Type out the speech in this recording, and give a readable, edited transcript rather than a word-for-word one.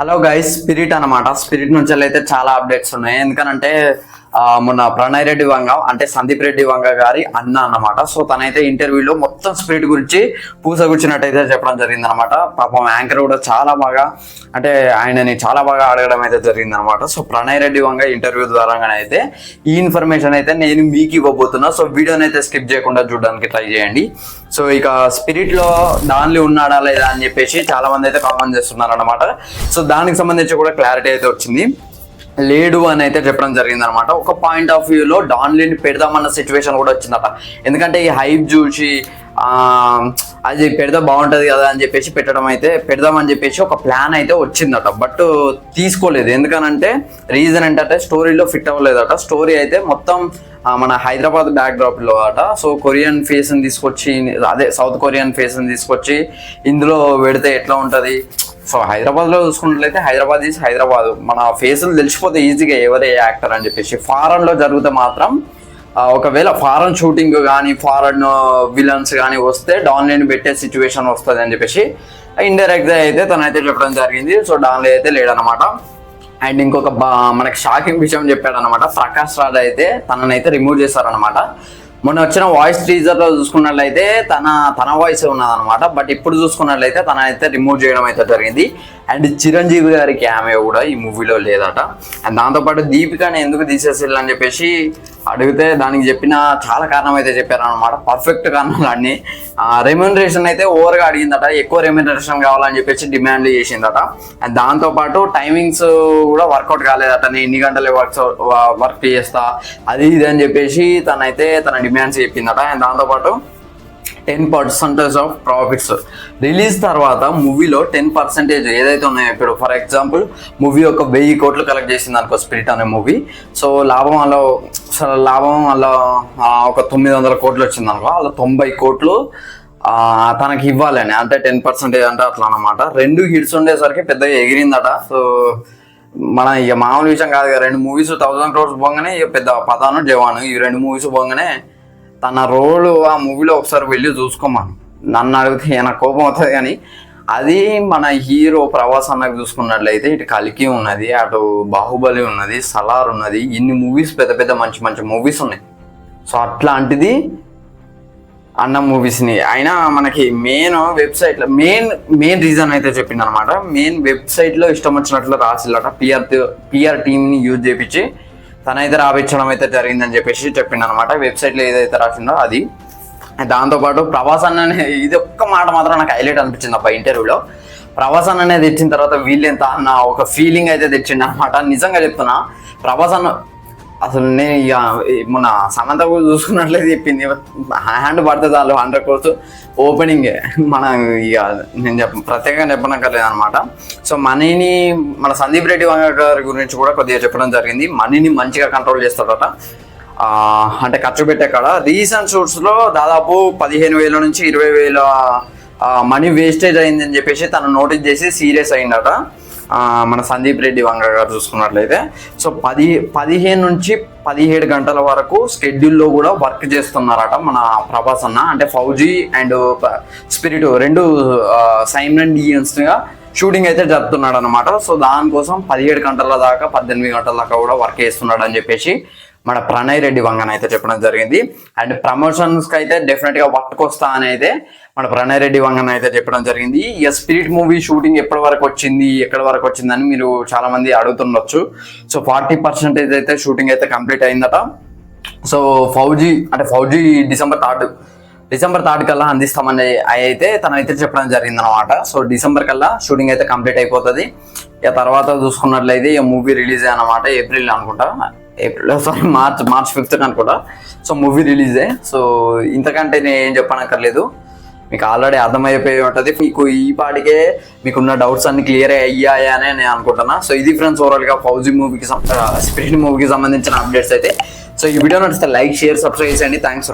Hello guys, spirit అనమాట. Spirit నుంచి అయితే చాలా అప్డేట్స్ ఉన్నాయి. ఎందుకనంటే మొన్న ప్రణయ్ రెడ్డి వంగ అంటే సందీప్ రెడ్డి వంగ గారి అన్న అన్నమాట. సో తనైతే ఇంటర్వ్యూలో మొత్తం స్పిరిట్ గురించి పూసగుచ్చినట్టయితే చెప్పడం జరిగింది అనమాట. పాపం యాంకర్ కూడా చాలా బాగా అంటే ఆయనని చాలా బాగా అడగడం అయితే జరిగింది అనమాట. సో ప్రణయ్ రెడ్డి వంగ ఇంటర్వ్యూ ద్వారాగానే అయితే ఈ ఇన్ఫర్మేషన్ అయితే నేను మీకు ఇవ్వబోతున్నా. సో వీడియోని అయితే స్కిప్ చేయకుండా చూడడానికి ట్రై చేయండి. సో ఇక స్పిరిట్ లో డాన్లీ ఉన్నాడా లేదా అని చెప్పేసి చాలా మంది అయితే కామెంట్ చేస్తున్నారు అనమాట. సో దానికి సంబంధించి కూడా క్లారిటీ అయితే వచ్చింది. లేడు అని అయితే చెప్పడం జరిగింది అనమాట. ఒక పాయింట్ ఆఫ్ వ్యూలో డాన్లీని పెడదామన్న సిచ్యువేషన్ కూడా వచ్చిందట. ఎందుకంటే ఈ హైప్ చూసి అది పెడితే బాగుంటుంది కదా అని చెప్పేసి పెడదామని చెప్పేసి ఒక ప్లాన్ అయితే వచ్చిందట. బట్ తీసుకోలేదు. ఎందుకనంటే రీజన్ ఏంటంటే స్టోరీలో ఫిట్ అవ్వలేదట. స్టోరీ అయితే మొత్తం మన హైదరాబాద్ బ్యాక్ డ్రాప్ లో అట. సో కొరియన్ ఫేస్ ని తీసుకొచ్చి సౌత్ కొరియన్ ఫేస్ ని తీసుకొచ్చి ఇందులో పెడితే ఎట్లా ఉంటది. సో హైదరాబాద్ లో చూసుకున్నట్లయితే హైదరాబాద్ ఈజ్ హైదరాబాద్, మన ఫేసులు తెలిసిపోతే ఈజీగా ఎవరే యాక్టర్ అని చెప్పేసి. ఫారెన్ లో జరిగితే మాత్రం ఒకవేళ ఫారెన్ షూటింగ్ కానీ ఫారెన్ విలన్స్ కానీ వస్తే డాన్లీని పెట్టే సిచ్యువేషన్ వస్తుంది అని చెప్పేసి ఇండైరెక్ట్ గా అయితే తనైతే చెప్పడం జరిగింది. సో డాన్లీ అయితే లేడనమాట. అండ్ ఇంకొక మనకి షాకింగ్ విషయం చెప్పాడనమాట. ప్రకాష్ రాజ్ అయితే తననైతే రిమూవ్ చేశారనమాట. మొన్న వచ్చిన వాయిస్ టీజర్ లో చూసుకున్నట్లయితే తన వాయిస్ ఉన్నదనమాట. బట్ ఇప్పుడు చూసుకున్నట్లయితే తనైతే రిమూవ్ చేయడం అయితే జరిగింది. అండ్ చిరంజీవి గారి క్యామియో కూడా ఈ మూవీలో లేదట. అండ్ దాంతోపాటు దీపికని ఎందుకు తీసేసిల్లు అని చెప్పేసి అడిగితే దానికి చెప్పిన చాలా కారణం అయితే చెప్పారనమాట. పర్ఫెక్ట్ కారణాలు అన్ని. రెమ్యూనరేషన్ అయితే ఓవర్గా అడిగిందట. ఎక్కువ రెమ్యూనరేషన్ కావాలని చెప్పేసి డిమాండ్ చేసిందట. అండ్ దాంతోపాటు టైమింగ్స్ కూడా వర్కౌట్ కాలేదట. నేను ఇన్ని గంటలే వర్క్ చేస్తా అది ఇది అని చెప్పేసి తన డిమాండ్స్ చెప్పిందట. అండ్ దాంతోపాటు 10% ఆఫ్ ప్రాఫిట్స్ రిలీజ్ తర్వాత మూవీలో 10% ఏదైతే ఉన్నాయో, ఇప్పుడు ఫర్ ఎగ్జాంపుల్ మూవీ ఒక 1000 కోట్లు కలెక్ట్ చేసింది అనుకో స్పిరిట్ అనే మూవీ. సో లాభం అలా ఒక 900 కోట్లు వచ్చింది అనుకో, అలా 90 కోట్లు తనకి ఇవ్వాలని, అంటే 10% అంటే అట్లా అనమాట. 2 హిట్స్ ఉండేసరికి పెద్దగా ఎగిరిందట. సో మన ఇక మామూలు విషయం కాదు కదా. 2 మూవీస్ 1000 crores పోగానే ఇక పెద్ద పతాను జవాను ఈ 2 మూవీస్ పోగానే తన రోల్ ఆ మూవీలో ఒకసారి వెళ్ళి చూసుకోమను. నన్ను అడిగితే నాకు కోపం అవుతుంది. కానీ అది మన హీరో ప్రభాస్ అన్నకు చూసుకున్నట్లయితే ఇటు కల్కి ఉన్నది, అటు బాహుబలి ఉన్నది, సలార్ ఉన్నది, ఇన్ని మూవీస్ పెద్ద పెద్ద మంచి మంచి మూవీస్ ఉన్నాయి. సో అట్లాంటిది అన్న మూవీస్ని అయినా మనకి మెయిన్ వెబ్సైట్లో మెయిన్ రీజన్ అయితే చెప్పింది అనమాట. మెయిన్ వెబ్సైట్లో ఇష్టం వచ్చినట్లు రాసిల్లట. పిఆర్ టీమ్ని యూజ్ చేయించి తనైతే రాపించడం అయితే జరిగిందని చెప్పేసి చెప్పిండు అనమాట. వెబ్సైట్లో ఏదైతే రాసిందో అది. దాంతోపాటు ప్రభాస్ అన్న ఇది ఒక్క మాట మాత్రం నాకు హైలైట్ అనిపించింది అబ్బా ఇంటర్వ్యూలో. ప్రభాస్ అన్న అనేది తెచ్చిన తర్వాత వీళ్ళెంత అన్న ఒక ఫీలింగ్ అయితే తెచ్చిండు అనమాట. నిజంగా చెప్తున్నా, ప్రభాస్ అన్న అసలు నేను ఇక మొన్న సమంత కూడా చూసుకున్నట్లయితే చెప్పింది హ్యాండ్ పడితే చాలు 100 crores ఓపెనింగే. ఇక నేను ప్రత్యేకంగా చెప్పనక్కర్లేదు అనమాట. సో మనీని మన సందీప్ రెడ్డి వంగ గారి గురించి కూడా కొద్దిగా చెప్పడం జరిగింది. మనీని మంచిగా కంట్రోల్ చేస్తాడట. అంటే ఖర్చు పెట్టే కాడ రీసెంట్ షూట్స్లో దాదాపు 15,000 నుంచి 20,000 మనీ వేస్టేజ్ అయిందని చెప్పేసి తను నోటీస్ చేసి సీరియస్ అయిందట మన సందీప్ రెడ్డి వంగ గారు చూసుకున్నట్లయితే. సో 15 నుంచి 17 గంటల వరకు స్కెడ్యూల్లో కూడా వర్క్ చేస్తున్నారట మన ప్రభాస్ అన్న. అంటే ఫౌజీ అండ్ స్పిరిట్ 2 సైమల్టేనియస్గా షూటింగ్ అయితే జరుపుతున్నాడు అనమాట. సో దానికోసం 17 గంటల దాకా 18 గంటల దాకా కూడా వర్క్ చేస్తున్నాడు అని చెప్పేసి మన ప్రణయ్ రెడ్డి వంగన అయితే చెప్పడం జరిగింది. అండ్ ప్రమోషన్స్కి అయితే డెఫినెట్గా వర్క్ వస్తా అని అయితే మన ప్రణయ్ రెడ్డి వంగన అయితే చెప్పడం జరిగింది. ఇక స్పిరిట్ మూవీ షూటింగ్ ఎక్కడి వరకు వచ్చిందని మీరు చాలా మంది అడుగుతుండొచ్చు. సో 40% అయితే షూటింగ్ అయితే కంప్లీట్ అయిందట. సో ఫౌజీ డిసెంబర్ 3 కల్లా అందిస్తామని అయితే తనైతే చెప్పడం జరిగింది అనమాట. సో డిసెంబర్ కల్లా షూటింగ్ అయితే కంప్లీట్ అయిపోతుంది. ఇక తర్వాత చూసుకున్నట్లయితే ఇక మూవీ రిలీజ్ అన్నమాట. మార్చ్ 5th అనుకుంటా. So movie రిలీజే. సో ఇంతకంటే నేను ఏం చెప్పనక్కర్లేదు, మీకు ఆల్రెడీ అర్థమైపోయి ఉంటుంది. మీకు ఈ పాటికే మీకున్న డౌట్స్ అన్ని క్లియర్ అయ్యాయనే నేను అనుకుంటున్నా. సో ఇది ఫ్రెండ్స్ ఓవరాల్గా ఫౌజీ మూవీకి స్పిరిట్ మూవీకి సంబంధించిన అప్డేట్స్ అయితే. సో ఈ వీడియో నచ్చితే లైక్, షేర్, సబ్స్క్రైబ్ చేయండి. థ్యాంక్స్.